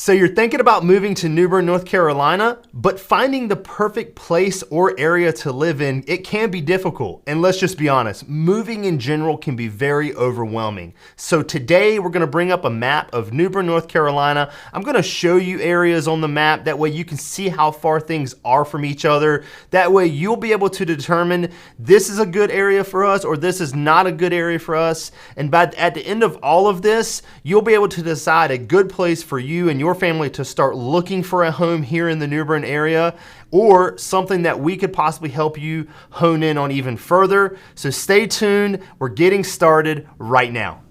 So you're thinking about moving to New Bern, North Carolina, but finding the perfect place or area to live in, it can be difficult. And let's just be honest, moving in general can be very overwhelming. So today we're gonna bring up a map of New Bern, North Carolina. I'm gonna show you areas on the map. That way you can see how far things are from each other. That way you'll be able to determine this is a good area for us or this is not a good area for us. And at the end of all of this, you'll be able to decide a good place for you and your family to start looking for a home here in the New Bern area, or something that we could possibly help you hone in on even further. So stay tuned. We're getting started right now.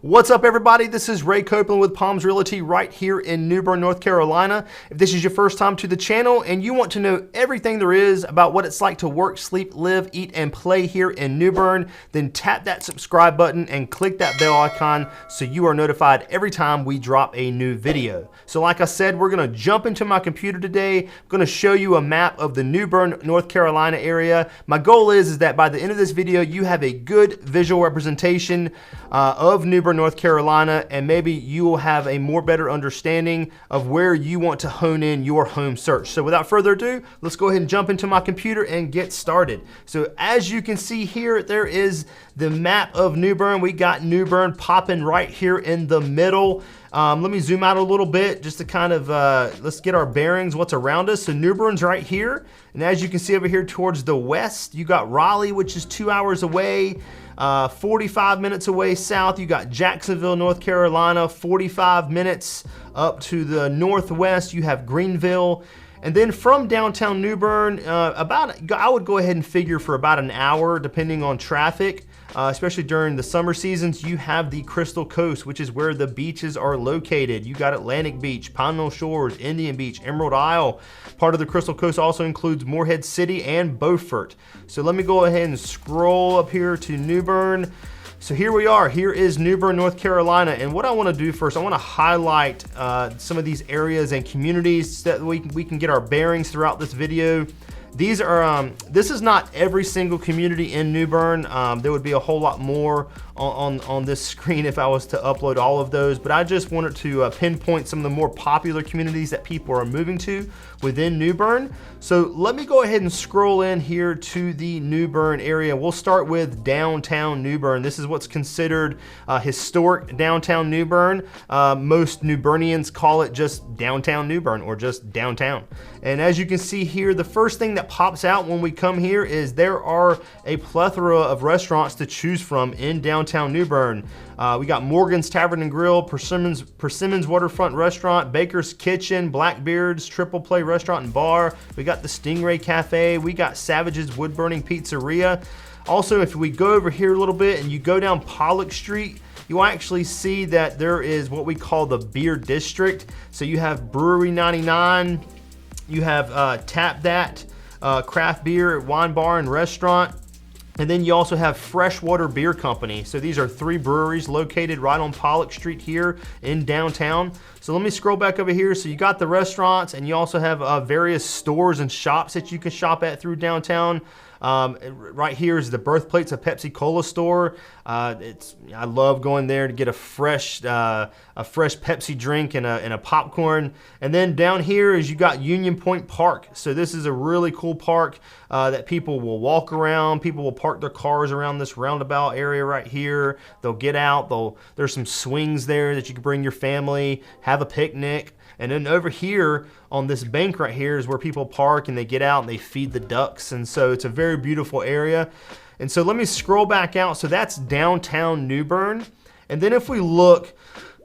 What's up, everybody? This is Ray Copeland with Palms Realty right here in New Bern, North Carolina. If this is your first time to the channel and you want to know everything there is about what it's like to work, sleep, live, eat, and play here in New Bern, then tap that subscribe button and click that bell icon so you are notified every time we drop a new video. So like I said, we're gonna jump into my computer today. I'm gonna show you a map of the New Bern, North Carolina area. My goal is that by the end of this video, you have a good visual representation of New Bern, North Carolina, and maybe you will have a more better understanding of where you want to hone in your home search. So without further ado, let's go ahead and jump into my computer and get started. So as you can see here, there is the map of New Bern. We got New Bern popping right here in the middle. Let me zoom out a little bit just to kind of, let's get our bearings, what's around us. So New Bern's right here. And as you can see over here towards the west, you got Raleigh, which is 2 hours away. 45 minutes away south, you got Jacksonville, North Carolina. 45 minutes up to the northwest, you have Greenville. And then from downtown New Bern, I would go ahead and figure for about an hour, depending on traffic, especially during the summer seasons, you have the Crystal Coast, which is where the beaches are located. You got Atlantic Beach, Pownell Shores, Indian Beach, Emerald Isle. Part of the Crystal Coast also includes Morehead City and Beaufort. So let me go ahead and scroll up here to New Bern. So here we are, here is New Bern, North Carolina. And what I wanna do first, I wanna highlight some of these areas and communities that we can get our bearings throughout this video. These are, this is not every single community in New Bern. There would be a whole lot more on this screen if I was to upload all of those, but I just wanted to pinpoint some of the more popular communities that people are moving to within New Bern. So let me go ahead and scroll in here to the New Bern area. We'll start with downtown New Bern. This is what's considered historic downtown New Bern. Most New Bernians call it just downtown New Bern or just downtown. And as you can see here, the first thing that pops out when we come here is there are a plethora of restaurants to choose from in downtown New Bern. We got Morgan's Tavern and Grill, Persimmon's Waterfront Restaurant, Baker's Kitchen, Blackbeard's Triple Play Restaurant and Bar. We got the Stingray Cafe. We got Savage's Wood Burning Pizzeria. Also, if we go over here a little bit and you go down Pollock Street, you will actually see that there is what we call the Beer District. So you have Brewery 99, you have Tap That, craft beer, wine bar and restaurant. And then you also have Freshwater Beer Company. So these are 3 breweries located right on Pollock Street here in downtown. So let me scroll back over here. So you got the restaurants and you also have various stores and shops that you can shop at through downtown. Right here is the birthplace of Pepsi Cola store. I love going there to get a fresh Pepsi drink and a popcorn. And then down here is you got Union Point Park. So this is a really cool park that people will walk around. People will park their cars around this roundabout area right here. They'll get out. There's some swings there that you can bring your family, have a picnic. And then over here on this bank right here is where people park and they get out and they feed the ducks. And so it's a very beautiful area. And so let me scroll back out. So that's downtown New Bern. And then if we look,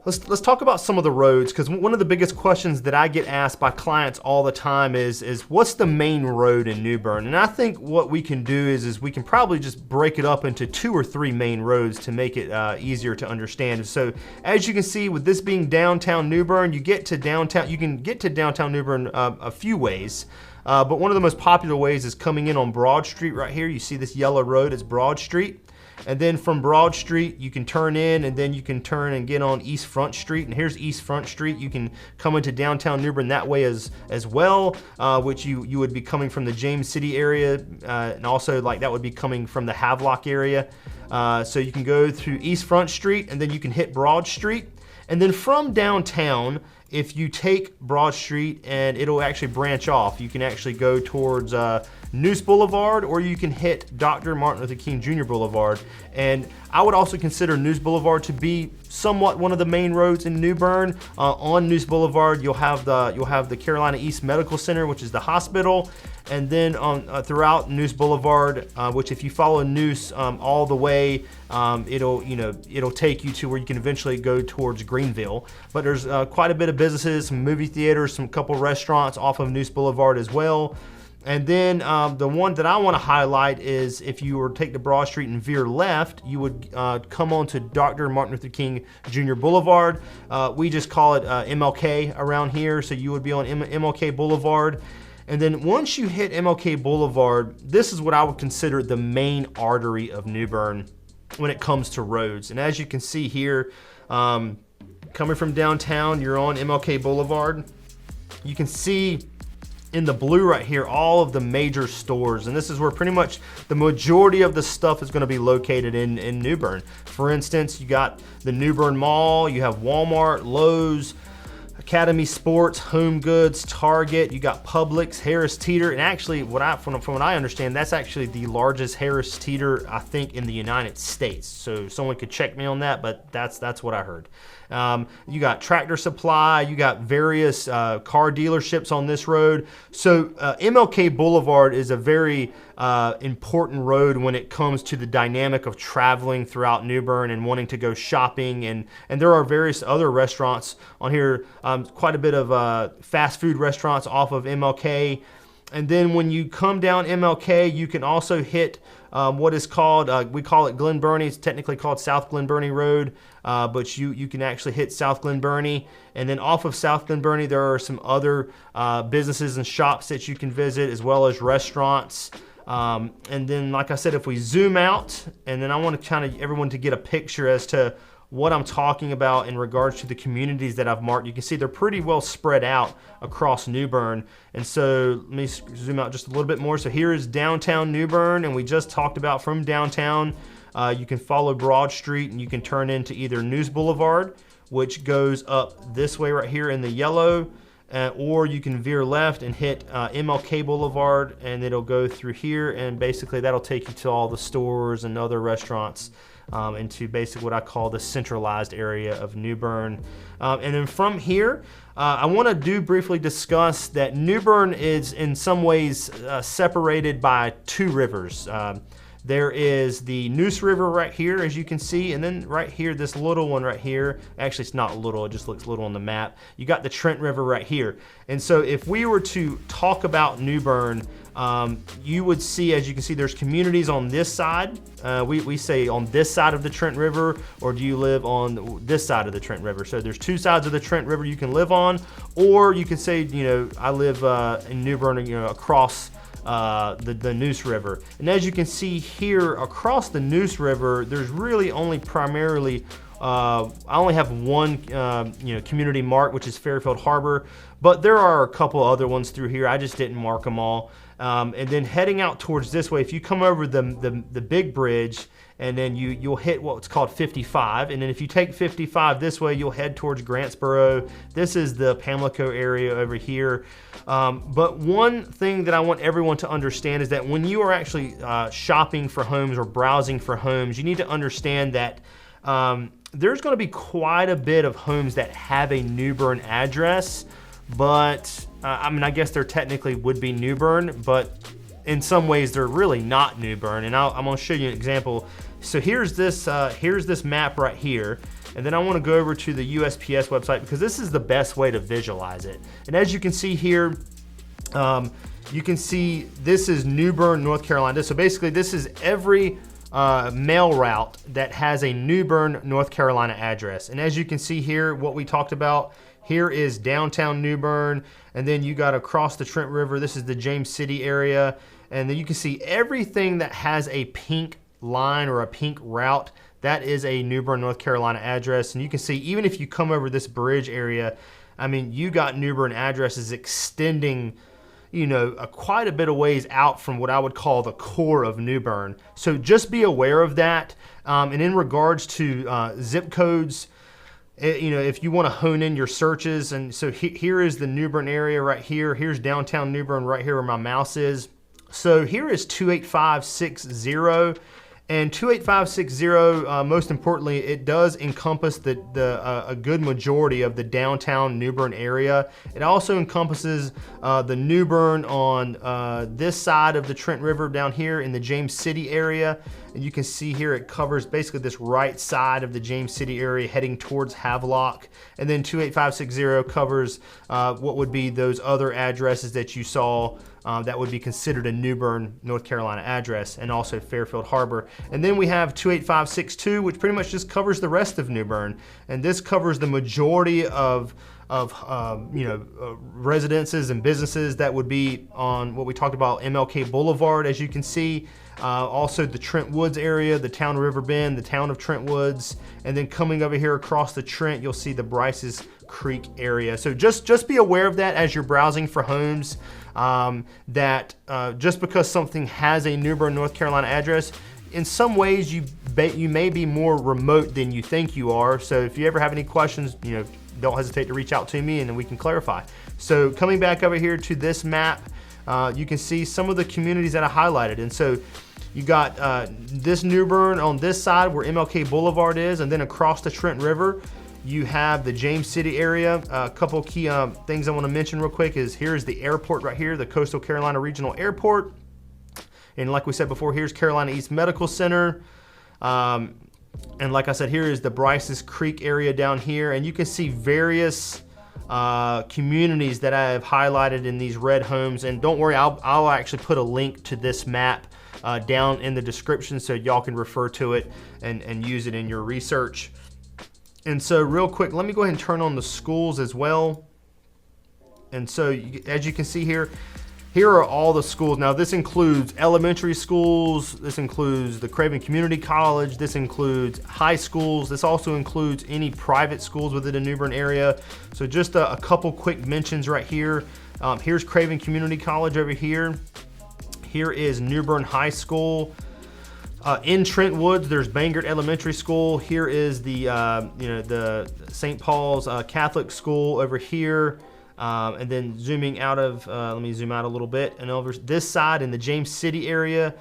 let's talk about some of the roads, because one of the biggest questions that I get asked by clients all the time is what's the main road in New Bern? And I think what we can do is we can probably just break it up into 2 or 3 main roads to make it easier to understand. So as you can see, with this being downtown New Bern, you can get to downtown New Bern a few ways. But one of the most popular ways is coming in on Broad Street right here. You see this yellow road, it's Broad Street. And then from Broad Street, you can turn in, and then you can turn and get on East Front Street. And here's East Front Street. You can come into downtown New Bern that way as well, which you would be coming from the James City area, and also like that would be coming from the Havelock area. So you can go through East Front Street, and then you can hit Broad Street. And then from downtown, if you take Broad Street, and it'll actually branch off, you can actually go towards Noose Boulevard, or you can hit Dr. Martin Luther King Jr. Boulevard. And I would also consider Noose Boulevard to be somewhat one of the main roads in New Bern. On Noose Boulevard, you'll have the Carolina East Medical Center, which is the hospital. And then on throughout Noose Boulevard, which if you follow Noose all the way, it'll take you to where you can eventually go towards Greenville. But there's quite a bit of businesses, some movie theaters, some couple restaurants off of Noose Boulevard as well. And then the one that I want to highlight is if you were to take the Broad Street and veer left, you would come on to Dr. Martin Luther King Jr. Boulevard. We just call it MLK around here, so you would be on MLK Boulevard. And then once you hit MLK Boulevard, this is what I would consider the main artery of New Bern when it comes to roads. And as you can see here, coming from downtown, you're on MLK Boulevard. You can see in the blue right here all of the major stores, and this is where pretty much the majority of the stuff is going to be located in New Bern. For instance, you got the New Bern Mall, you have Walmart, Lowe's, Academy Sports, Home Goods, Target, you got Publix, Harris Teeter, and actually from what I understand, that's actually the largest Harris Teeter, I think, in the United States. So someone could check me on that, but that's what I heard. You got Tractor Supply, you got various car dealerships on this road. So MLK Boulevard is a very important road when it comes to the dynamic of traveling throughout New Bern and wanting to go shopping. And there are various other restaurants on here, quite a bit of fast food restaurants off of MLK. And then when you come down MLK, you can also hit what is called, we call it Glen Burnie. It's technically called South Glen Burnie Road, but you can actually hit South Glen Burnie. And then off of South Glen Burnie, there are some other businesses and shops that you can visit, as well as restaurants. And then, like I said, if we zoom out, and then I want to kind of everyone to get a picture as to what I'm talking about in regards to the communities that I've marked. You can see they're pretty well spread out across New Bern. And so let me zoom out just a little bit more. So here is downtown New Bern, and we just talked about from downtown, you can follow Broad Street and you can turn into either Noose Boulevard, which goes up this way right here in the yellow, or you can veer left and hit MLK Boulevard, and it'll go through here, and basically that'll take you to all the stores and other restaurants into basically what I call the centralized area of New Bern. And then from here, I want to briefly discuss that New Bern is in some ways separated by two rivers. There is the Noose River right here, as you can see, and then right here, this little one right here. Actually, it's not little, it just looks little on the map. You got the Trent River right here. And so if we were to talk about New Bern, you would see, as you can see, there's communities on this side. We say on this side of the Trent River, or do you live on this side of the Trent River? So there's two sides of the Trent River you can live on, or you could say, I live in New Bern, across the Noose River. And as you can see here across the Noose River, there's really only primarily I only have one community marked, which is Fairfield Harbor, but there are a couple other ones through here. I just didn't mark them all. And then heading out towards this way, if you come over the big bridge, and then you'll hit what's called 55, and then if you take 55 this way, you'll head towards Grantsboro. This is the Pamlico area over here. But one thing that I want everyone to understand is that when you are actually shopping for homes or browsing for homes, you need to understand that there's going to be quite a bit of homes that have a New Bern address, but I guess there technically would be New Bern, but in some ways they're really not New Bern. And I'm going to show you an example. So here's this map right here, and then I want to go over to the USPS website because this is the best way to visualize it. And as you can see here, you can see this is New Bern, North Carolina. So basically this is every mail route that has a New Bern, North Carolina address. And as you can see here, what we talked about, here is downtown New Bern, and then you got across the Trent River, this is the James City area, and then you can see everything that has a pink line or a pink route, that is a New Bern, North Carolina address. And you can see, even if you come over this bridge area, I mean, you got New Bern addresses extending, you know, quite a bit of ways out from what I would call the core of New Bern. So just be aware of that. And in regards to zip codes, you know, if you want to hone in your searches, and so here is the New Bern area right here. Here's downtown New Bern right here where my mouse is. So here is 28560. And 28560, most importantly, it does encompass a good majority of the downtown New Bern area. It also encompasses the New Bern on this side of the Trent River down here in the James City area. And you can see here it covers basically this right side of the James City area heading towards Havelock. And then 28560 covers what would be those other addresses that you saw that would be considered a New Bern, North Carolina address, and also Fairfield Harbor. And then we have 28562, which pretty much just covers the rest of New Bern. And this covers the majority of residences and businesses that would be on what we talked about, MLK Boulevard, as you can see. Also the Trent Woods area, the town of River Bend, the town of Trent Woods, and then coming over here across the Trent, you'll see the Bryce's Creek area. So just be aware of that as you're browsing for homes, that just because something has a New Bern, North Carolina address, in some ways you may be more remote than you think you are. So if you ever have any questions, you know, don't hesitate to reach out to me and then we can clarify. So coming back over here to this map, you can see some of the communities that I highlighted. And so you got this New Bern on this side where MLK Boulevard is, and then across the Trent River, you have the James City area. A couple key things I want to mention real quick is here's the airport right here, the Coastal Carolina Regional Airport. And like we said before, here's Carolina East Medical Center. And like I said, here is the Bryce's Creek area down here. And you can see various communities that I have highlighted in these red homes. And don't worry, I'll actually put a link to this map down in the description so y'all can refer to it and use it in your research. And so real quick, let me go ahead and turn on the schools as well. And so as you can see here, here are all the schools. Now this includes elementary schools, this includes the Craven Community College, this includes high schools, this also includes any private schools within the New Bern area. So just a couple quick mentions right here. Here's Craven Community College over here. Here is New Bern High School. In Trent Woods, there's Bangert Elementary School. Here is the the St. Paul's Catholic School over here. And then zooming out of, let me zoom out a little bit, and over this side in the James City area,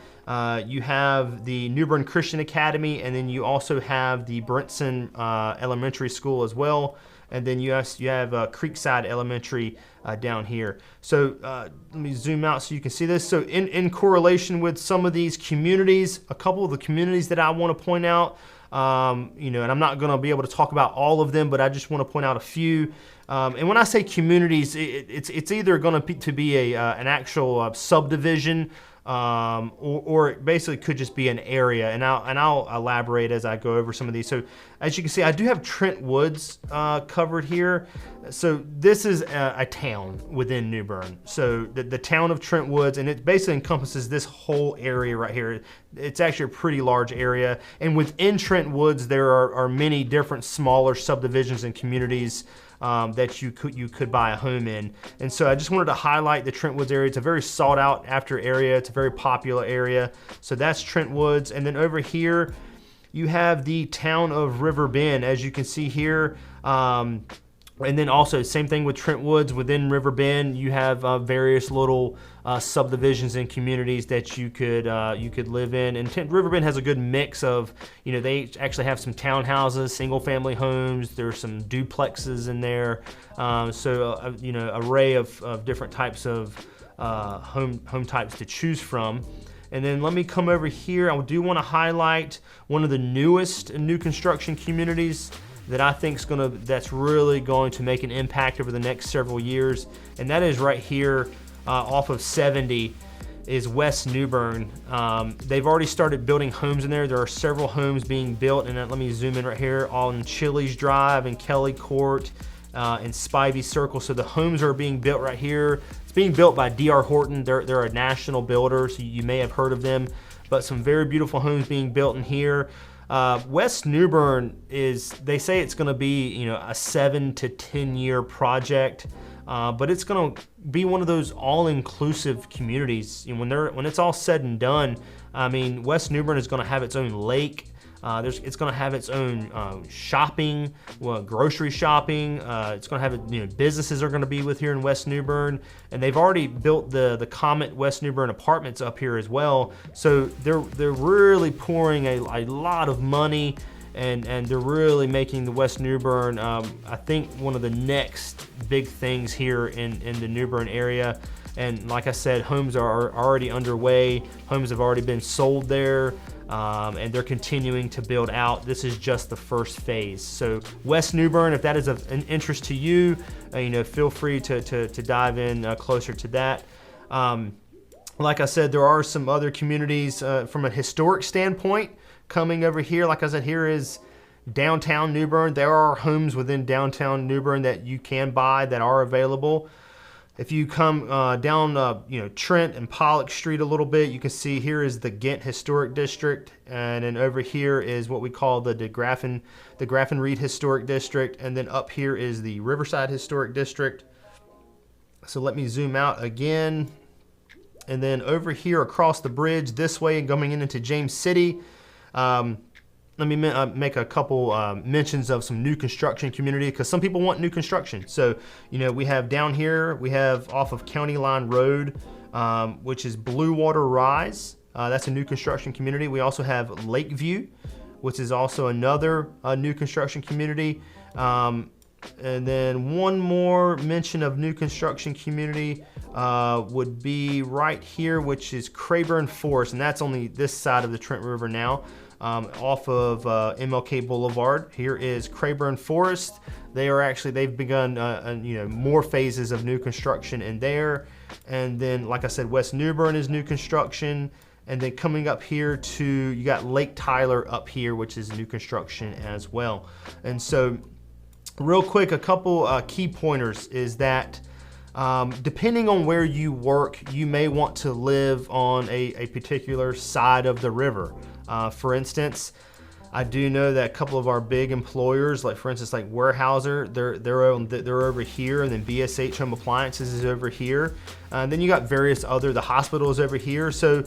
you have the New Bern Christian Academy, and then you also have the Brenton Elementary School as well. And then you have Creekside Elementary down here. So let me zoom out so you can see this. So in correlation with some of these communities, a couple of the communities that I want to point out, and I'm not going to be able to talk about all of them, but I just want to point out a few. And when I say communities, it's either going to be an actual subdivision, or it basically could just be an area, and I'll elaborate as I go over some of these. So as you can see, I do have Trent Woods covered here. So this is a town within New Bern. So the town of Trent Woods, and it basically encompasses this whole area right here. It's actually a pretty large area, and within Trent Woods there are many different smaller subdivisions and communities that you could buy a home in. And so I just wanted to highlight the Trent Woods area. It's a very sought out after area. It's a very popular area. So that's Trent Woods. And then over here, you have the town of River Bend, as you can see here. And then also same thing with Trent Woods. Within River Bend, you have various little subdivisions and communities that you could live in. And River Bend has a good mix of, they actually have some townhouses, single family homes. There's some duplexes in there. So array of different types of home types to choose from. And then let me come over here. I do want to highlight one of the newest new construction communities that I think that's really going to make an impact over the next several years, and that is right here off of 70 is West New Bern. They've already started building homes in there. There are several homes being built, and let me zoom in right here on Chili's Drive and Kelly Court and Spivey Circle. So the homes are being built right here. It's being built by D.R. Horton. They're a national builder, so you may have heard of them. but some very beautiful homes being built in here. West New Bern is, they say it's gonna be, you know, a 7 to 10 year project, but it's gonna be one of those all-inclusive communities. You know, when it's all said and done, I mean, West New Bern is gonna have its own lake. It's going to have its own shopping, grocery shopping. It's going to have, you know, businesses are going to be with here in West New Bern, and they've already built the Comet West New Bern apartments up here as well. So they're really pouring a lot of money, and they're really making the West New Bern, I think, one of the next big things here in the New Bern area. And like I said, homes are already underway. Homes have already been sold there. And they're continuing to build out. This is just the first phase. So West New Bern, if that is of an interest to you, you know, feel free to dive in closer to that. Like I said, there are some other communities from a historic standpoint coming over here. Like I said, here is downtown New Bern. There are homes within downtown New Bern that you can buy that are available. If you come down, you know, Trent and Pollock Street a little bit, you can see here is the Ghent Historic District, and then over here is what we call the Graffen Reed Historic District, and then up here is the Riverside Historic District. So let me zoom out again, and then over here across the bridge this way and coming into James City. Let me make a couple mentions of some new construction community, because some people want new construction. So, you know, we have down here, we have off of County Line Road, which is Blue Water Rise. That's a new construction community. We also have Lakeview, which is also another new construction community. And then one more mention of new construction community would be right here, which is Crayburn Forest, and that's only this side of the Trent River now. Off of MLK Boulevard. Here is Crayburn Forest. They've begun you know, more phases of new construction in there. And then, like I said, West New Bern is new construction. And then coming up here to, you got Lake Tyler up here, which is new construction as well. And so real quick, a couple key pointers is that depending on where you work, you may want to live on a particular side of the river. For instance, I do know that a couple of our big employers, like for instance, like Weyerhaeuser, they're over here, and then BSH Home Appliances is over here. And then you got various other, the hospital is over here. So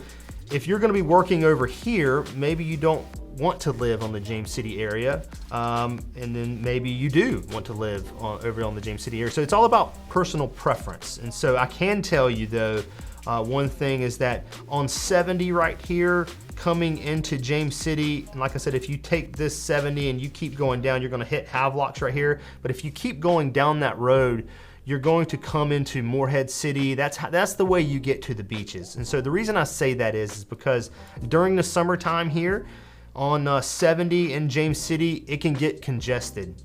if you're gonna be working over here, maybe you don't want to live on the James City area, and then maybe you do want to live over on the James City area. So it's all about personal preference. And so I can tell you though, one thing is that on 70 right here, coming into James City, and like I said, if you take this 70 and you keep going down, you're gonna hit Havelocks right here. But if you keep going down that road, you're going to come into Morehead City. That's the way you get to the beaches. And so the reason I say that is because during the summertime here, on 70 in James City, it can get congested.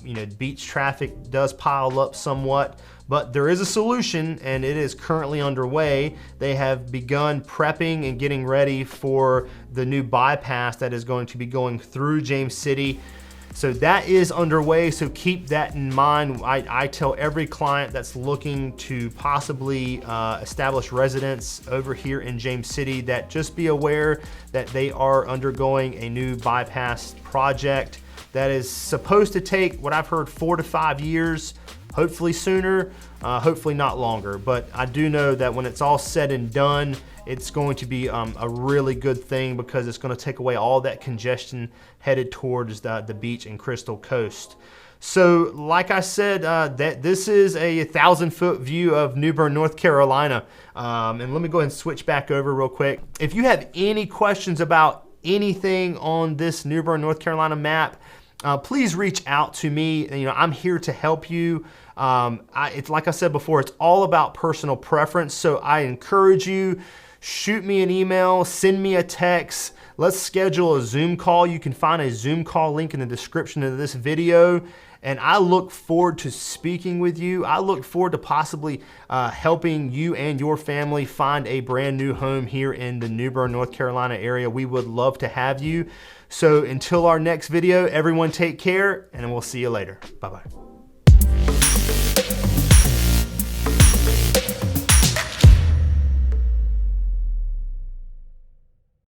You know, beach traffic does pile up somewhat, but there is a solution, and it is currently underway. They have begun prepping and getting ready for the new bypass that is going to be going through James City. So that is underway, so keep that in mind. I tell every client that's looking to possibly establish residence over here in James City that just be aware that they are undergoing a new bypass project that is supposed to take, what I've heard, 4 to 5 years, hopefully sooner, hopefully not longer. But I do know that when it's all said and done, it's going to be a really good thing, because it's going to take away all that congestion headed towards the beach and Crystal Coast. So like I said, that this is a 1,000-foot view of New Bern, North Carolina. And let me go ahead and switch back over real quick. If you have any questions about anything on this New Bern, North Carolina map, please reach out to me. You know, I'm here to help you. It's like I said before, it's all about personal preference. So I encourage you, shoot me an email, send me a text. Let's schedule a Zoom call. You can find a Zoom call link in the description of this video. And I look forward to speaking with you. I look forward to possibly helping you and your family find a brand new home here in the New Bern, North Carolina area. We would love to have you. So until our next video, everyone take care, and we'll see you later. Bye-bye.